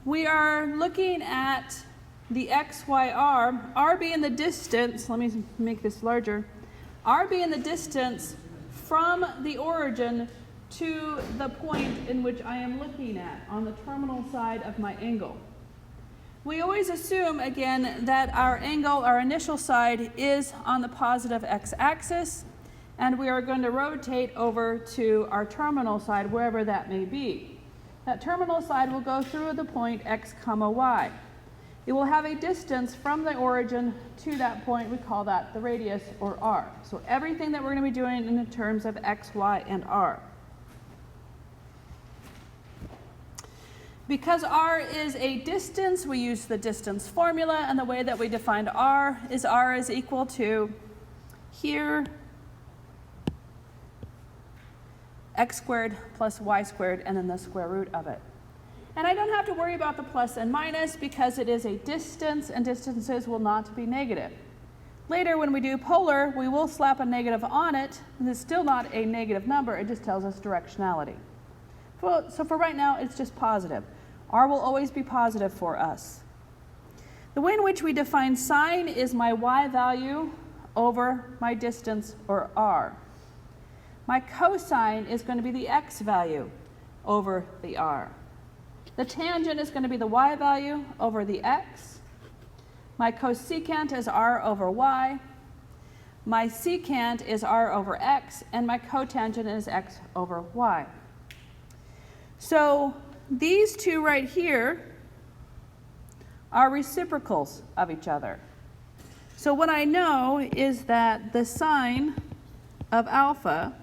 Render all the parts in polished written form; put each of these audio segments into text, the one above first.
we are looking at the x, y, r being the distance, let me make this larger, r being the distance from the origin to the point in which I am looking at on the terminal side of my angle. We always assume, again, that our angle, our initial side, is on the positive x-axis, and we are going to rotate over to our terminal side, wherever that may be. That terminal side will go through the point x, comma, y. It will have a distance from the origin to that point. We call that the radius, or r. So everything that we're going to be doing in terms of x, y, and r. Because r is a distance, we use the distance formula, and the way that we defined r is equal to here x squared plus y squared, and then the square root of it. And I don't have to worry about the plus and minus because it is a distance, and distances will not be negative. Later, when we do polar, we will slap a negative on it, and it's still not a negative number, it just tells us directionality. So for right now, it's just positive. R will always be positive for us. The way in which we define sine is my y value over my distance, or r. My cosine is going to be the x value over the r. The tangent is going to be the y value over the x. My cosecant is r over y. My secant is r over x, and my cotangent is x over y. So these two right here are reciprocals of each other. So what I know is that the sine of alpha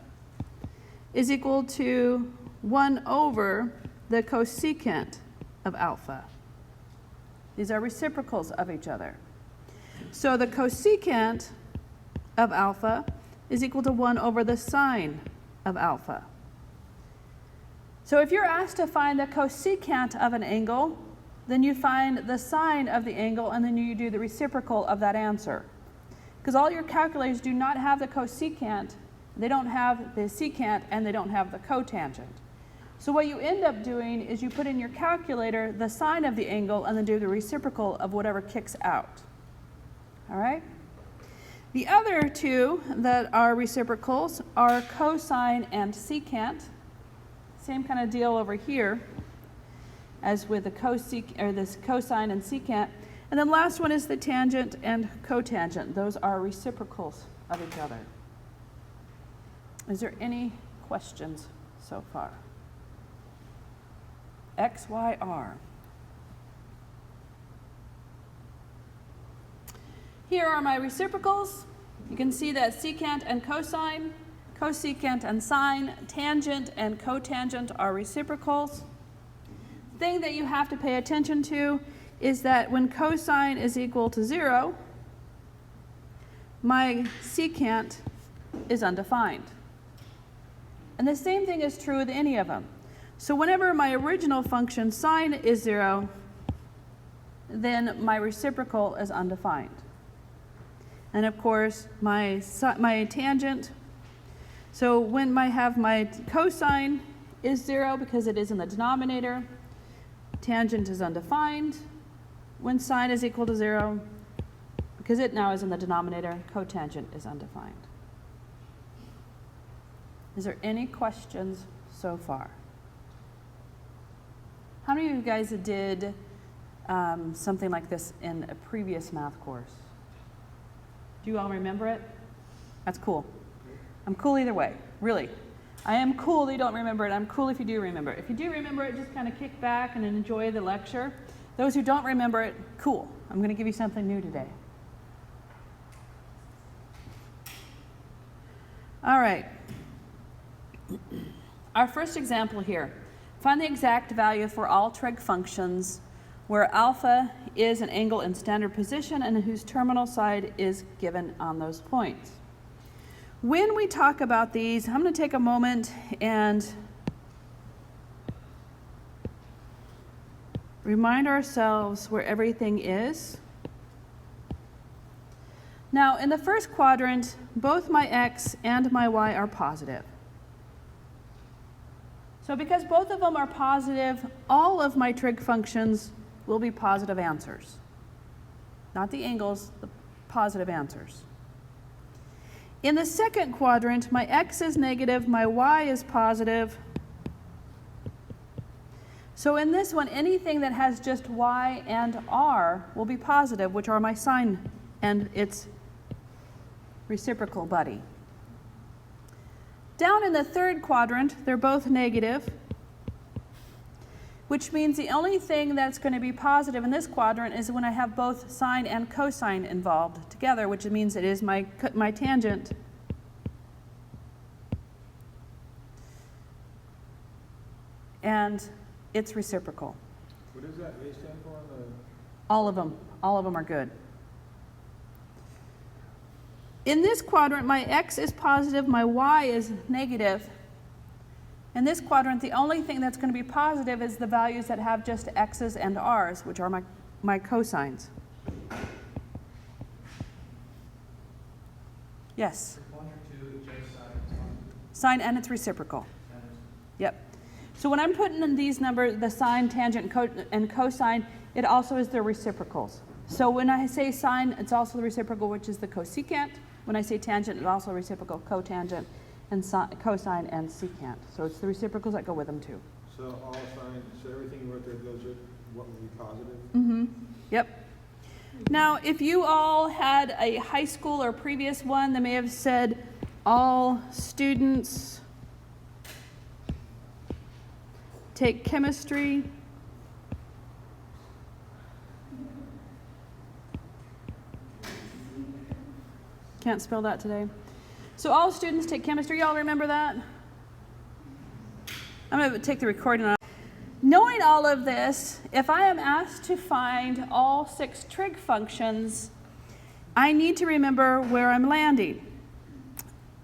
is equal to 1 over the cosecant of alpha. These are reciprocals of each other. So the cosecant of alpha is equal to 1 over the sine of alpha. So if you're asked to find the cosecant of an angle, then you find the sine of the angle, and then you do the reciprocal of that answer. Because all your calculators do not have the cosecant, they don't have the secant, and they don't have the cotangent. So what you end up doing is you put in your calculator the sine of the angle and then do the reciprocal of whatever kicks out. All right? The other two that are reciprocals are cosine and secant. Same kind of deal over here as with the this cosine and secant. And then last one is the tangent and cotangent. Those are reciprocals of each other. Is there any questions so far? X, Y, R. Here are my reciprocals. You can see that secant and cosine, cosecant and sine, tangent and cotangent are reciprocals. The thing that you have to pay attention to is that when cosine is equal to 0, my secant is undefined. And the same thing is true with any of them. So whenever my original function sine is 0, then my reciprocal is undefined. And of course, my tangent, so when I have my cosine is 0 because it is in the denominator, tangent is undefined. When sine is equal to 0, because it now is in the denominator, cotangent is undefined. Is there any questions so far? How many of you guys did something like this in a previous math course? Do you all remember it? That's cool. I'm cool either way, really. I am cool that you don't remember it. I'm cool if you do remember it. If you do remember it, just kind of kick back and enjoy the lecture. Those who don't remember it, cool. I'm going to give you something new today. All right. Our first example here. Find the exact value for all trig functions where alpha is an angle in standard position and whose terminal side is given on those points. When we talk about these, I'm going to take a moment and remind ourselves where everything is. Now, in the first quadrant, both my x and my y are positive. So So because both of them are positive, all of my trig functions will be positive answers. Not the angles, the positive answers. In the second quadrant, my x is negative, my y is positive. So in this one, anything that has just y and r will be positive, which are my sine and its reciprocal buddy. Down in the third quadrant, they're both negative, which means the only thing that's going to be positive in this quadrant is when I have both sine and cosine involved together, which means it is my tangent and its reciprocal. What does that A stand for? All of them are good. In this quadrant, my x is positive, my y is negative. In this quadrant, the only thing that's going to be positive is the values that have just x's and r's, which are my cosines. Yes? Sine and its reciprocal. Yep. So when I'm putting in these numbers, the sine, tangent, and cosine, it also is their reciprocals. So when I say sine, it's also the reciprocal, which is the cosecant. When I say tangent, it's also reciprocal, cotangent, and cosine and secant. So it's the reciprocals that go with them too. So all sine, so everything you wrote there goes with what will be positive? Mm-hmm. Yep. Now, if you all had a high school or previous one that may have said all students take chemistry. Can't spell that today. So all students take chemistry. Y'all remember that? I'm going to take the recording on. Knowing all of this, if I am asked to find all 6 trig functions, I need to remember where I'm landing.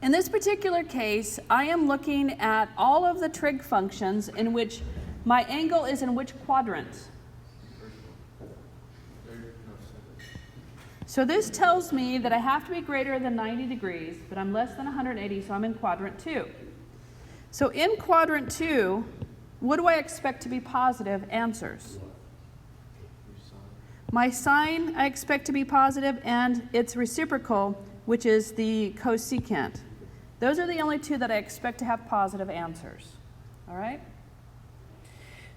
In this particular case, I am looking at all of the trig functions in which my angle is in which quadrant. So this tells me that I have to be greater than 90 degrees, but I'm less than 180, so I'm in quadrant 2. So in quadrant 2, what do I expect to be positive answers? My sine I expect to be positive, and its reciprocal, which is the cosecant. Those are the only 2 that I expect to have positive answers. All right?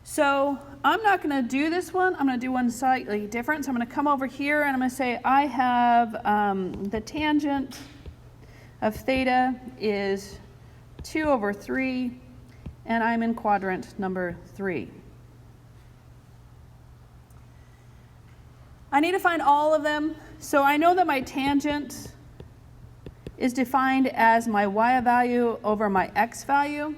So I'm not going to do this one. I'm going to do one slightly different. So I'm going to come over here and I'm going to say I have the tangent of theta is 2/3, and I'm in quadrant number 3. I need to find all of them. So I know that my tangent is defined as my y value over my x value.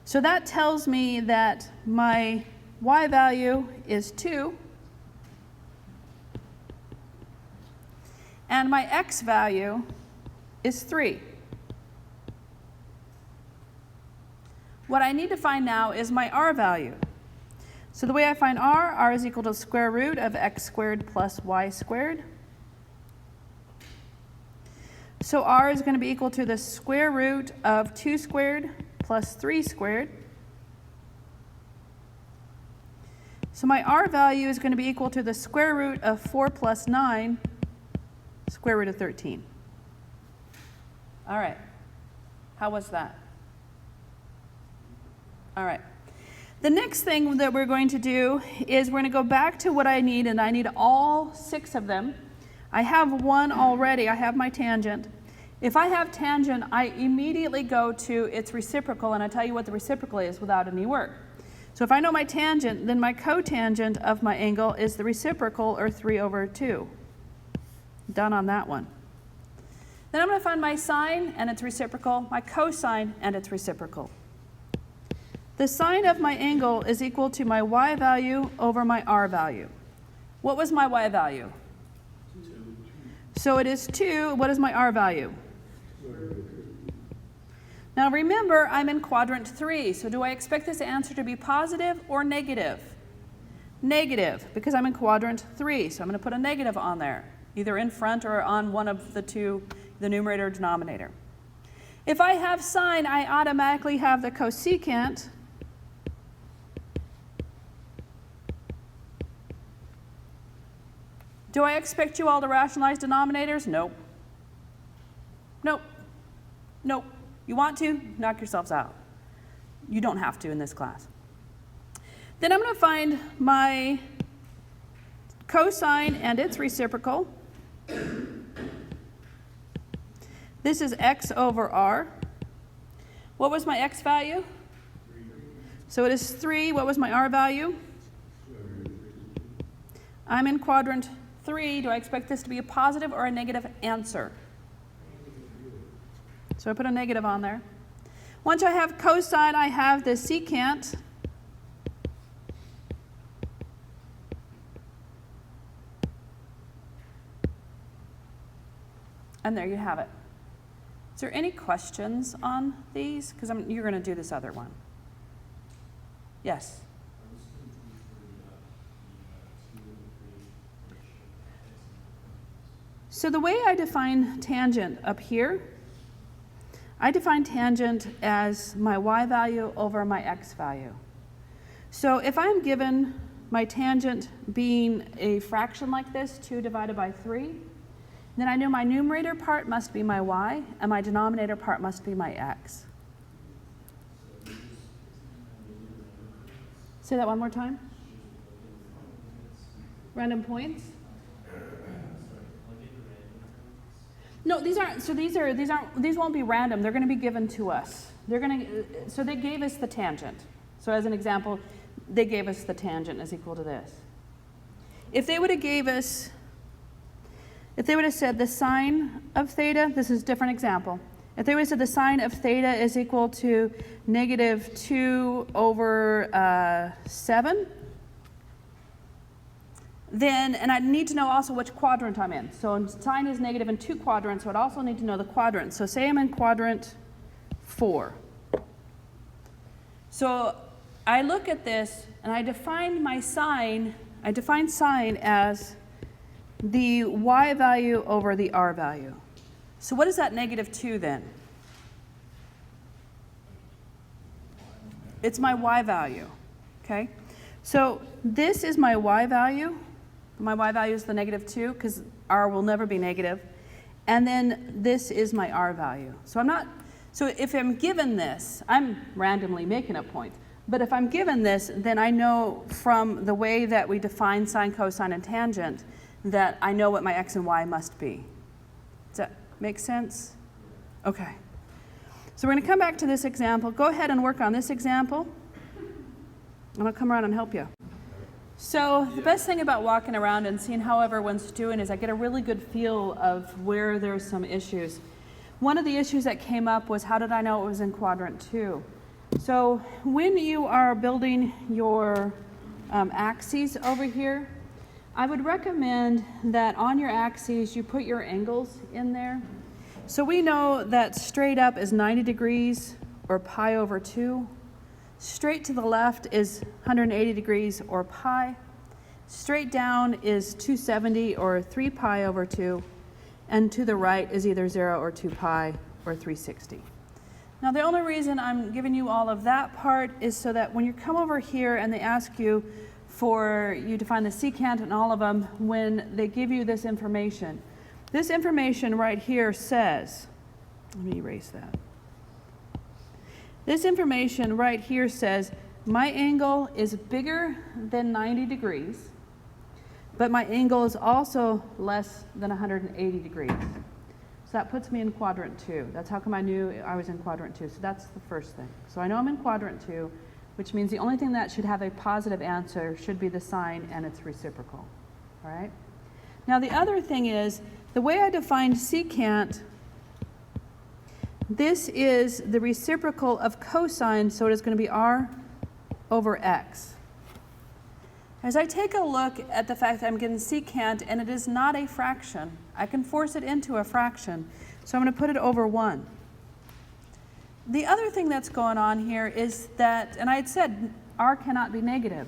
So that tells me that my y value is 2, and my x value is 3. What I need to find now is my r value. So the way I find r is equal to the square root of x squared plus y squared. So r is going to be equal to the square root of 2 squared plus 3 squared. So my r value is going to be equal to the square root of 4 plus 9, square root of 13. All right. How was that? All right. The next thing that we're going to do is we're going to go back to what I need, and I need all 6 of them. I have one already. I have my tangent. If I have tangent, I immediately go to its reciprocal, and I tell you what the reciprocal is without any work. So if I know my tangent, then my cotangent of my angle is the reciprocal, or 3/2. Done on that one. Then I'm going to find my sine and its reciprocal, my cosine and its reciprocal. The sine of my angle is equal to my y value over my r value. What was my y value? 2. So it is 2. What is my r value? Now remember, I'm in quadrant 3, so do I expect this answer to be positive or negative? Negative, because I'm in quadrant 3, so I'm going to put a negative on there, either in front or on one of the 2, the numerator or denominator. If I have sine, I automatically have the cosecant. Do I expect you all to rationalize denominators? Nope. Nope. Nope. You want to? Knock yourselves out. You don't have to in this class. Then I'm going to find my cosine and its reciprocal. This is x over r. What was my x value? 3. So it is 3. What was my r value? I'm in quadrant 3. Do I expect this to be a positive or a negative answer? So I put a negative on there. Once I have cosine, I have the secant. And there you have it. Is there any questions on these? Because you're going to do this other one. Yes? So the way I define tangent up here, I define tangent as my y value over my x value. So if I'm given my tangent being a fraction like this, 2 divided by 3, then I know my numerator part must be my y, and my denominator part must be my x. Say that one more time. Random points? No, these aren't. So these won't be random. They're going to be given to us. So they gave us the tangent. So as an example, they gave us the tangent is equal to this. If they would have said the sine of theta, this is a different example. If they would have said the sine of theta is equal to negative 2 over 7, then, and I need to know also which quadrant I'm in. So sine is negative in 2 quadrants, so I'd also need to know the quadrant. So say I'm in quadrant 4. So I look at this and I define my sine, I define sine as the y value over the r value. So what is that negative 2 then? It's my y value, okay? So this is my y value. My y value is the negative 2 because r will never be negative. And then this is my r value. So if I'm given this, I'm randomly making up points. But if I'm given this, then I know from the way that we define sine, cosine, and tangent that I know what my x and y must be. Does that make sense? Okay. So we're going to come back to this example. Go ahead and work on this example, and I'll come around and help you. So the best thing about walking around and seeing how everyone's doing is I get a really good feel of where there's some issues. One of the issues that came up was how did I know it was in quadrant 2? So when you are building your axes over here, I would recommend that on your axes you put your angles in there. So we know that straight up is 90 degrees or pi over 2. Straight to the left is 180 degrees or pi. Straight down is 270 or 3 pi over 2. And to the right is either 0 or 2 pi or 360. Now the only reason I'm giving you all of that part is so that when you come over here and they ask you for you to find the secant and all of them, when they give you this information right here says, let me erase that. This information right here says my angle is bigger than 90 degrees, but my angle is also less than 180 degrees. So that puts me in quadrant 2. That's how come I knew I was in quadrant 2. So that's the first thing. So I know I'm in quadrant 2, which means the only thing that should have a positive answer should be the sine and its reciprocal. All right? Now the other thing is, the way I defined secant, this is the reciprocal of cosine, so it is going to be r over x. As I take a look at the fact that I'm getting secant and it is not a fraction, I can force it into a fraction, so I'm going to put it over 1. The other thing that's going on here is that, and I had said r cannot be negative.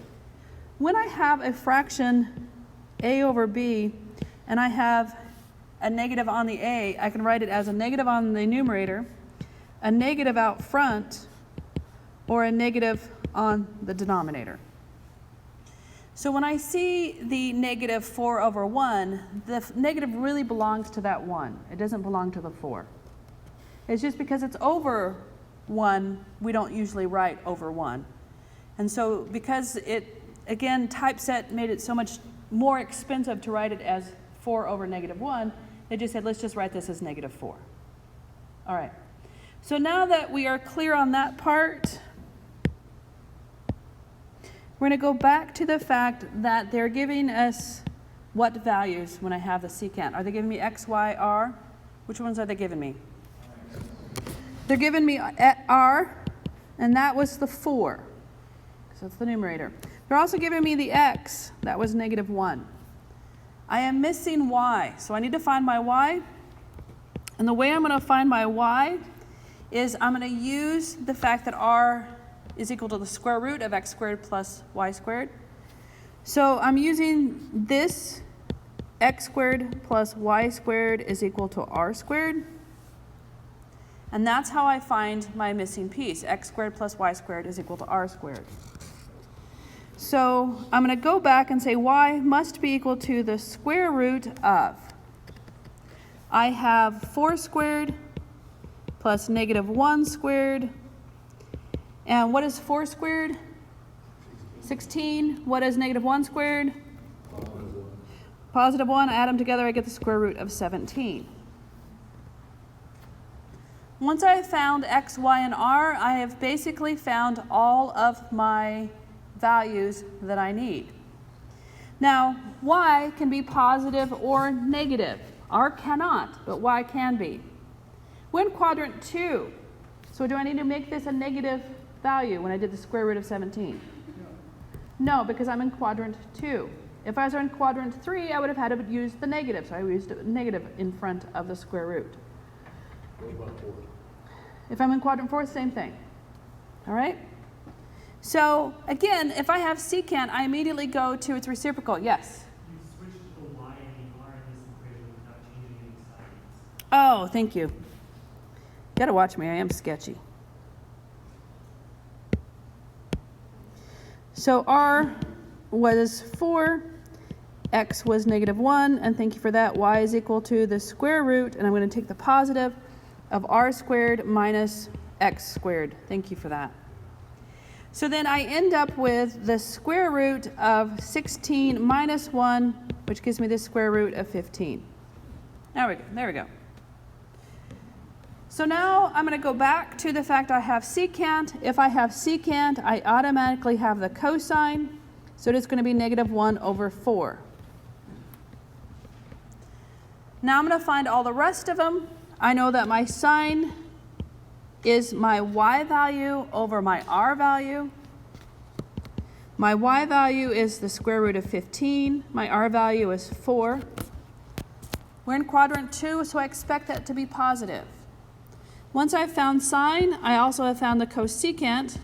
When I have a fraction a over b and I have a negative on the a, I can write it as a negative on the numerator, a negative out front or a negative on the denominator. So when I see the negative 4 over 1, the negative really belongs to that 1. It doesn't belong to the 4. It's just because it's over 1, we don't usually write over 1. And so because it, again, typeset made it so much more expensive to write it as 4 over negative 1, they just said, let's just write this as negative 4. All right. So now that we are clear on that part, we're going to go back to the fact that they're giving us what values when I have the secant. Are they giving me x, y, r? Which ones are they giving me? They're giving me r, and that was the 4. So that's the numerator. They're also giving me the x. That was negative 1. I am missing y, so I need to find my y. And the way I'm going to find my y is I'm going to use the fact that r is equal to the square root of x squared plus y squared. So I'm using this x squared plus y squared is equal to r squared. And that's how I find my missing piece. X squared plus y squared is equal to r squared. So I'm going to go back and say y must be equal to the square root of. I have 4 squared plus negative 1 squared. And what is 4 squared? 16. What is negative 1 squared? Positive 1. I add them together, I get the square root of 17. Once I have found x, y, and r, I have basically found all of my values that I need. Now, y can be positive or negative. R cannot, but y can be. We're in quadrant 2. So do I need to make this a negative value when I did the square root of 17? No, because I'm in quadrant 2. If I was in quadrant 3, I would have had to use the negative. So I used a negative in front of the square root. What about 4? If I'm in quadrant 4, same thing. All right? So again, if I have secant, I immediately go to its reciprocal. Yes? You switched the y and the r in this equation without changing any signs. Oh, thank you. Gotta watch me, I am sketchy. So r was 4, x was negative 1, and thank you for that. Y is equal to the square root, and I'm going to take the positive of r squared minus x squared. Thank you for that. So then I end up with the square root of 16 minus 1, which gives me the square root of 15. There we go. So now I'm going to go back to the fact I have secant. If I have secant, I automatically have the cosine. So it's going to be negative 1 over 4. Now I'm going to find all the rest of them. I know that my sine is my y value over my r value. My y value is the square root of 15. My r value is 4. We're in quadrant 2, so I expect that to be positive. Once I've found sine, I also have found the cosecant,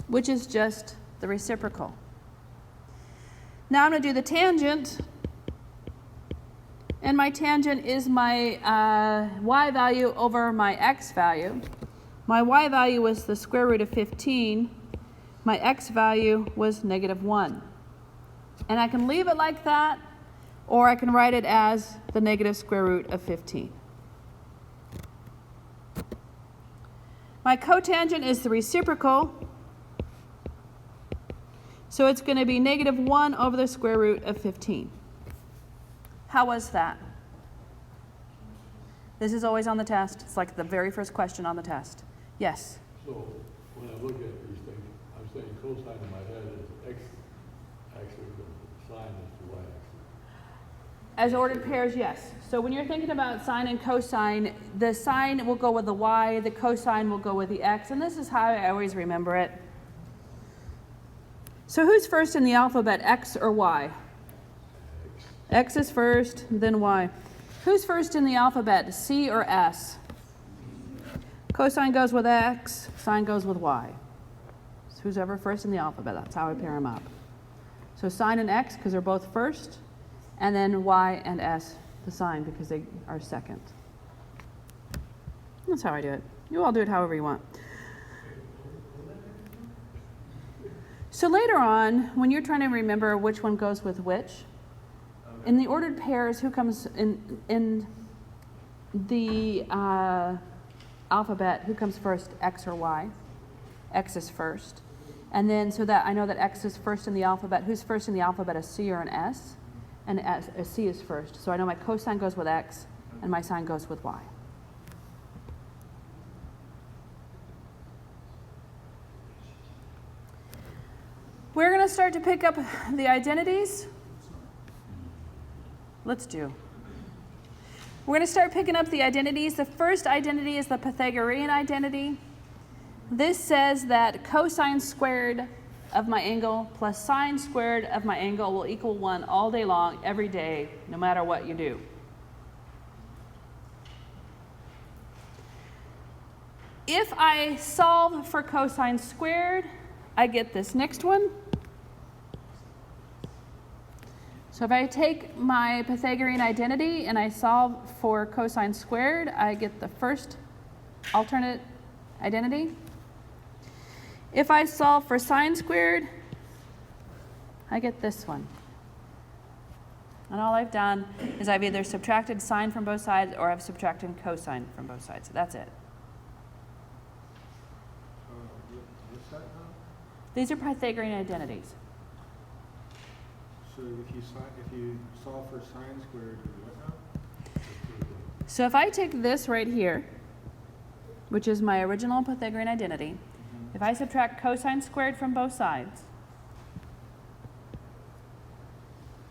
which is just the reciprocal. Now I'm going to do the tangent, and my tangent is my y value over my x value. My y value was the square root of 15. My x value was negative 1. And I can leave it like that, or I can write it as the negative square root of 15. My cotangent is the reciprocal, so it's going to be negative 1 over the square root of 15. How was that? This is always on the test. It's like the very first question on the test. Yes? So when I look at these things, I'm saying cosine in my head is x axis and sine is the y axis. As ordered pairs, yes. So when you're thinking about sine and cosine, the sine will go with the y, the cosine will go with the x, and this is how I always remember it. So who's first in the alphabet, x or y? X is first, then y. Who's first in the alphabet, C or S? Cosine goes with x, sine goes with y. So who's ever first in the alphabet, that's how I pair them up. So sine and x, because they're both first, and then y and s, the sine, because they are second. That's how I do it. You all do it however you want. So later on, when you're trying to remember which one goes with which, in the ordered pairs, who comes in the alphabet, who comes first, X or Y? X is first. And then so that I know that X is first in the alphabet, who's first in the alphabet, a C or an S? And a C is first. So I know my cosine goes with X and my sine goes with Y. We're going to start to pick up the identities. Let's do. We're going to start picking up the identities. The first identity is the Pythagorean identity. This says that cosine squared of my angle plus sine squared of my angle will equal 1 all day long, every day, no matter what you do. If I solve for cosine squared, I get this next one. So if I take my Pythagorean identity and I solve for cosine squared, I get the first alternate identity. If I solve for sine squared, I get this one. And all I've done is I've either subtracted sine from both sides or I've subtracted cosine from both sides. That's it. What's that now? These are Pythagorean identities. So if you solve for sine squared, you do what now? So if I take this right here, which is my original Pythagorean identity, if I subtract cosine squared from both sides,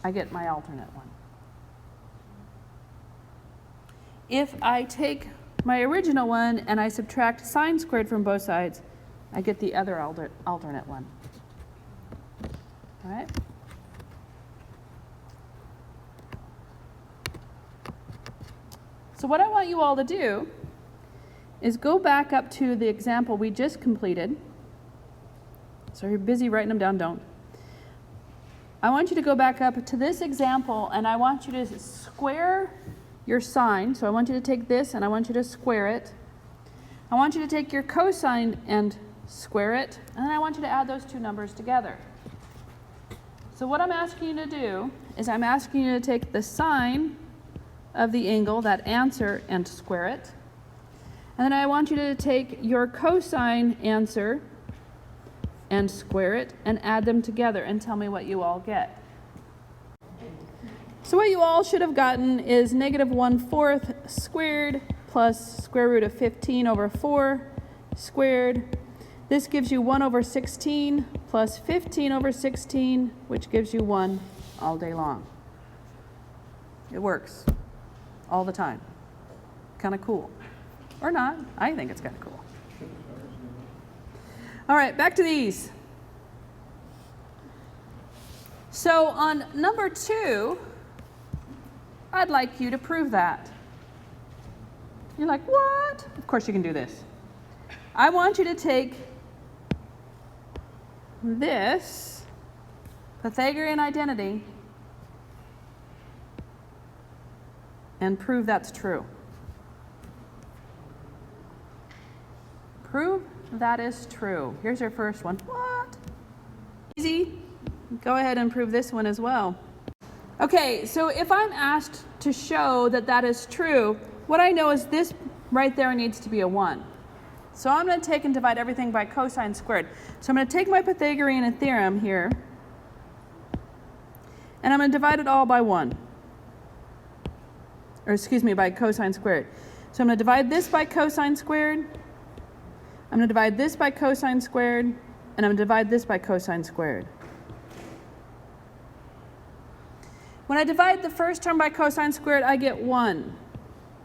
I get my alternate one. If I take my original one and I subtract sine squared from both sides, I get the other alternate one. All right? So what I want you all to do is go back up to the example we just completed. So if you're busy writing them down, don't. I want you to go back up to this example and I want you to square your sine. So I want you to take this and I want you to square it. I want you to take your cosine and square it. And then I want you to add those two numbers together. So what I'm asking you to do is I'm asking you to take the sine of the angle, that answer, and square it. And then I want you to take your cosine answer and square it and add them together and tell me what you all get. So what you all should have gotten is negative 1/4 squared plus square root of 15 over 4 squared. This gives you 1 over 16 plus 15 over 16, which gives you 1 all day long. It works all the time. Kind of cool. Or not. I think it's kind of cool. All right, back to these. So on number 2, I'd like you to prove that. You're like, what? Of course you can do this. I want you to take this Pythagorean identity and prove that's true. Prove that is true. Here's your first one. What? Easy. Go ahead and prove this one as well. Okay, so if I'm asked to show that that is true, what I know is this right there needs to be a 1. So I'm going to take and divide everything by cosine squared. So I'm going to take my Pythagorean theorem here, and I'm going to divide it all by 1. Or excuse me, by cosine squared. So I'm going to divide this by cosine squared. I'm going to divide this by cosine squared, and I'm going to divide this by cosine squared. When I divide the first term by cosine squared, I get 1.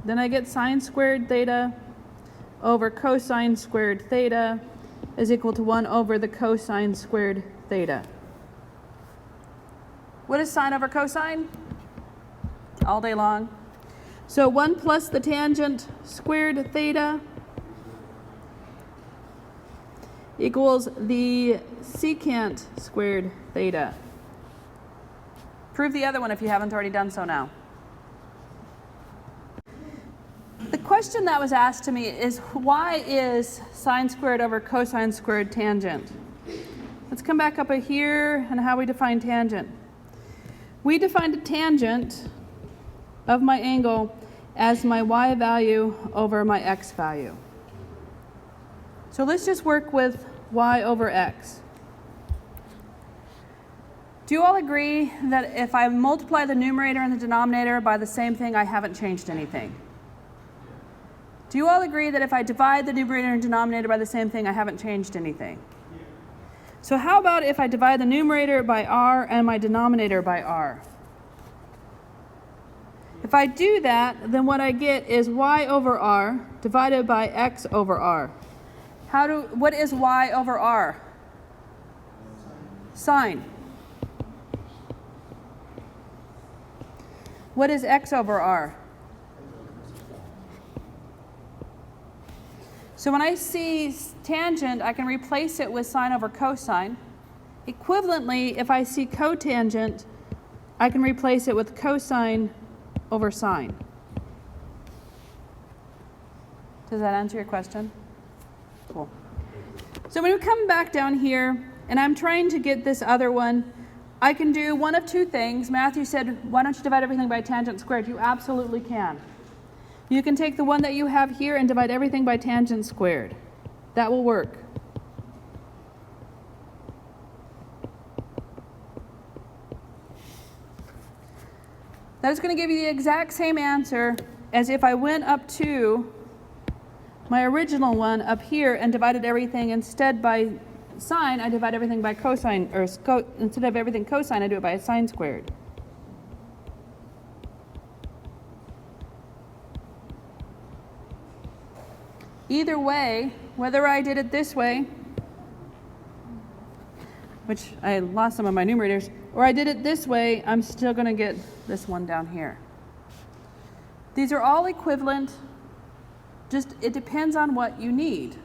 Then I get sine squared theta over cosine squared theta is equal to 1 over the cosine squared theta. What is sine over cosine? All day long. So 1 plus the tangent squared theta equals the secant squared theta. Prove the other one if you haven't already done so now. The question question that was asked to me is, why is sine squared over cosine squared tangent? Let's come back up here and how we define tangent. We defined a tangent of my angle as my y value over my x value. So let's just work with y over x. Do you all agree that if I multiply the numerator and the denominator by the same thing, I haven't changed anything? Do you all agree that if I divide the numerator and denominator by the same thing, I haven't changed anything? So how about if I divide the numerator by r and my denominator by r? If I do that, then what I get is y over r divided by x over r. What is y over r? Sine. What is x over r? So when I see tangent, I can replace it with sine over cosine. Equivalently, if I see cotangent, I can replace it with cosine over sine. Does that answer your question? Cool. So when we come back down here, and I'm trying to get this other one, I can do one of two things. Matthew said, why don't you divide everything by tangent squared? You absolutely can. You can take the one that you have here and divide everything by tangent squared. That will work. That is going to give you the exact same answer as if I went up to my original one up here and divided everything instead by sine. I divide everything by cosine, or instead of everything cosine, I do it by sine squared. Either way, whether I did it this way, which I lost some of my numerators, or I did it this way, I'm still going to get this one down here. These are all equivalent, just it depends on what you need.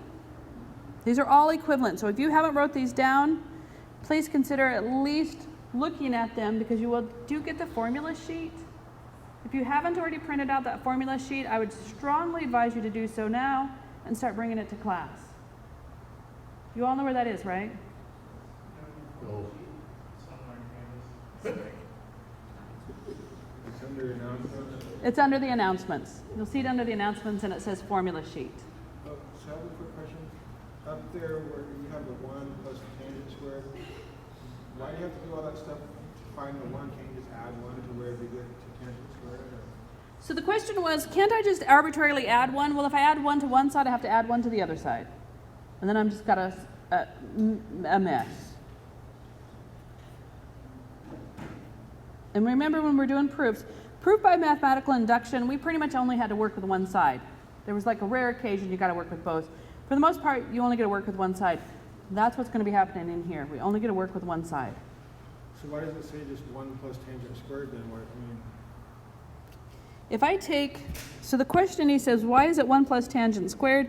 These are all equivalent, so if you haven't wrote these down, please consider at least looking at them, because you do get the formula sheet. If you haven't already printed out that formula sheet, I would strongly advise you to do so now and start bringing it to class. You all know where that is, right? No. It's under announcements. It's under the announcements. You'll see it under the announcements, and it says formula sheet. Oh, so I have a quick question. Up there where you have the 1 plus tangent squared, why do you have to do all that stuff to find the 1? Can't you just add 1 to wherever you get to tangent squared? Or? So the question was, can't I just arbitrarily add 1? Well, if I add 1 to one side, I have to add 1 to the other side. And then I'm just got a mess. And remember, when we're doing proofs, proof by mathematical induction, we pretty much only had to work with one side. There was like a rare occasion you got to work with both. For the most part, you only get to work with one side. That's what's going to be happening in here. We only get to work with one side. So why does it say just 1 plus tangent squared then? If I take, so the question he says, why is it 1 plus tangent squared?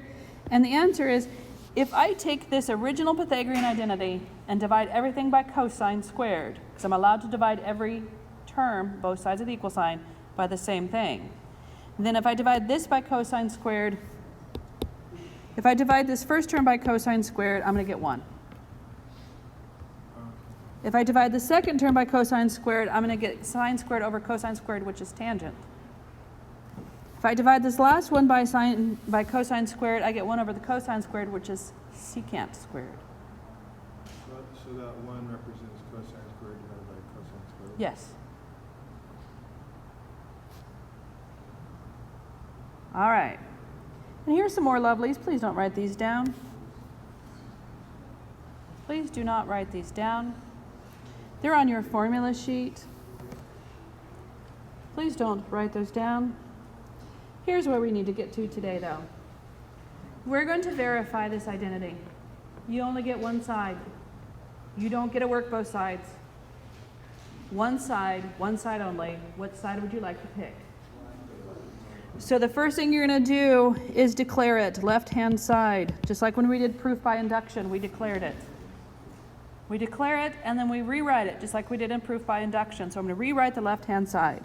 And the answer is, if I take this original Pythagorean identity and divide everything by cosine squared, because I'm allowed to divide every term, both sides of the equal sign, by the same thing. And then if I divide this by cosine squared, if I divide this first term by cosine squared, I'm going to get 1. If I divide the second term by cosine squared, I'm going to get sine squared over cosine squared, which is tangent. If I divide this last one by cosine squared, I get 1 over the cosine squared, which is secant squared. So that 1 represents cosine squared divided by cosine squared? Yes. All right. And here's some more lovelies. Please don't write these down. Please do not write these down. They're on your formula sheet. Please don't write those down. Here's where we need to get to today, though. We're going to verify this identity. You only get one side. You don't get to work both sides. One side only. What side would you like to pick? So the first thing you're going to do is declare it, left-hand side. Just like when we did proof by induction, we declared it. We declare it, and then we rewrite it, just like we did in proof by induction. So I'm going to rewrite the left-hand side.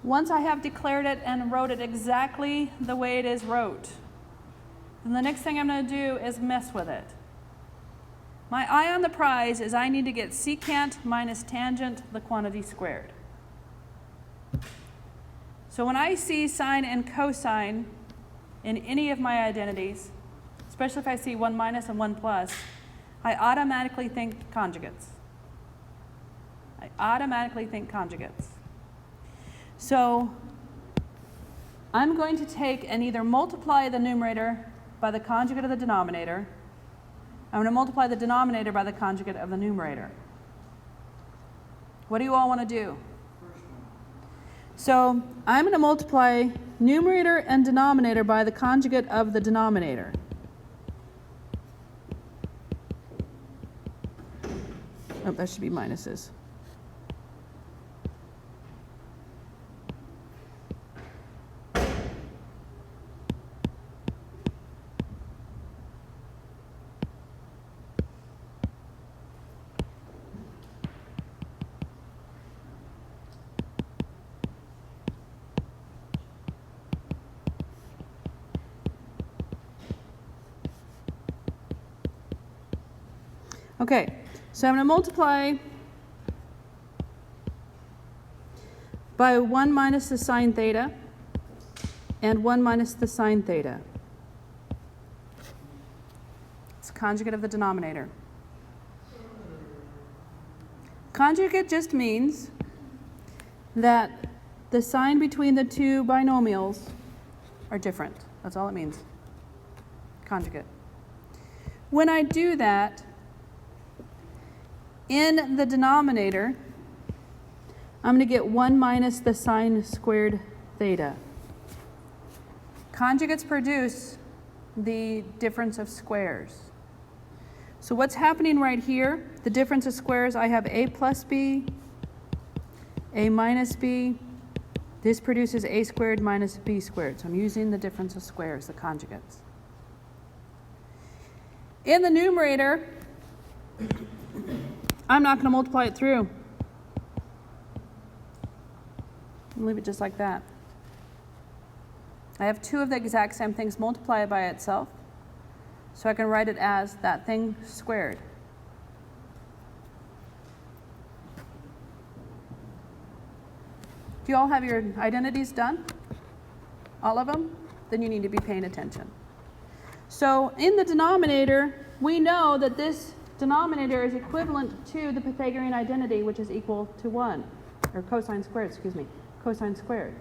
once I have declared it and wrote it exactly the way it is wrote, then the next thing I'm going to do is mess with it. My eye on the prize is I need to get secant minus tangent the quantity squared. So when I see sine and cosine in any of my identities, especially if I see 1 minus and 1 plus, I automatically think conjugates. I automatically think conjugates. So I'm going to take and either multiply the numerator by the conjugate of the denominator. I'm going to multiply the denominator by the conjugate of the numerator. What do you all want to do? So I'm going to multiply numerator and denominator by the conjugate of the denominator. Oh, that should be minuses. Okay, so I'm going to multiply by 1 minus the sine theta and 1 minus the sine theta. It's conjugate of the denominator. Conjugate just means that the sign between the two binomials are different. That's all it means. Conjugate. When I do that, in the denominator, I'm going to get 1 minus the sine squared theta. Conjugates produce the difference of squares. So what's happening right here, the difference of squares, I have a plus b, a minus b. This produces a squared minus b squared. So I'm using the difference of squares, the conjugates. In the numerator, I'm not going to multiply it through. I'll leave it just like that. I have two of the exact same things multiplied by itself, so I can write it as that thing squared. Do you all have your identities done? All of them? Then you need to be paying attention. So in the denominator, we know that this denominator is equivalent to the Pythagorean identity, which is equal to 1, or cosine squared, cosine squared.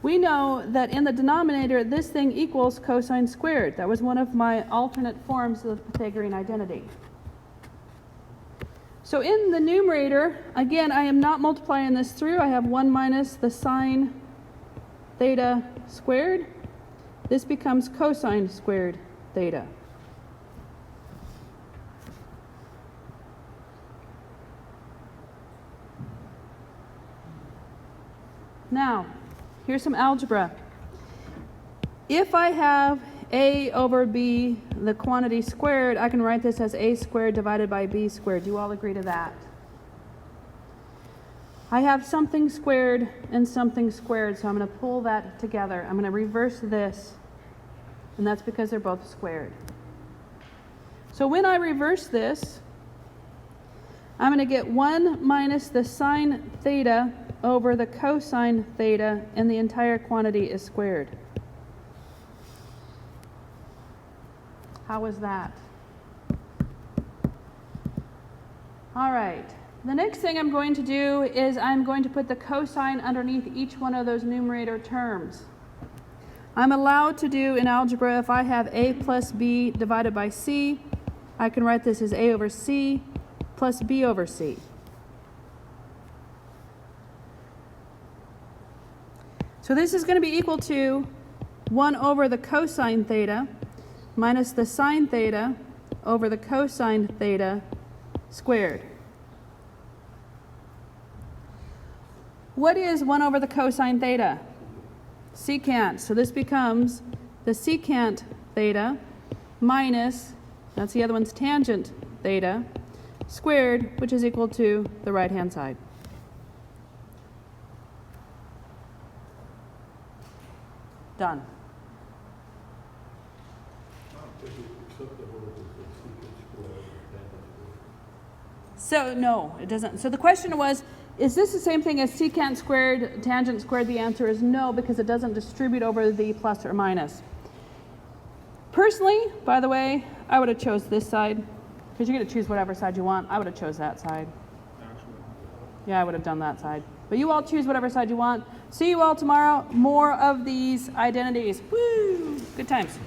We know that in the denominator, this thing equals cosine squared. That was one of my alternate forms of the Pythagorean identity. So in the numerator, again, I am not multiplying this through. I have 1 minus the sine theta squared. This becomes cosine squared theta. Now, here's some algebra. If I have a over b, the quantity squared, I can write this as a squared divided by b squared. Do you all agree to that? I have something squared and something squared, so I'm going to pull that together. I'm going to reverse this, and that's because they're both squared. So when I reverse this, I'm going to get 1 minus the sine theta over the cosine theta, and the entire quantity is squared. How is that? All right. The next thing I'm going to do is I'm going to put the cosine underneath each one of those numerator terms. I'm allowed to do in algebra, if I have a plus b divided by c, I can write this as a over c plus b over c. So this is going to be equal to 1 over the cosine theta minus the sine theta over the cosine theta squared. What is 1 over the cosine theta? Secant. So this becomes the secant theta minus, that's the other one's tangent theta, squared, which is equal to the right-hand side. Done. Except the word is the secant squared, tangent squared. So no, it doesn't. So the question was, is this the same thing as secant squared, tangent squared? The answer is no, because it doesn't distribute over the plus or minus. Personally, by the way, I would have chose this side, because you get to choose whatever side you want. I would have chose that side. Actually. Yeah, I would have done that side. But you all choose whatever side you want. See you all tomorrow. More of these identities. Woo! Good times.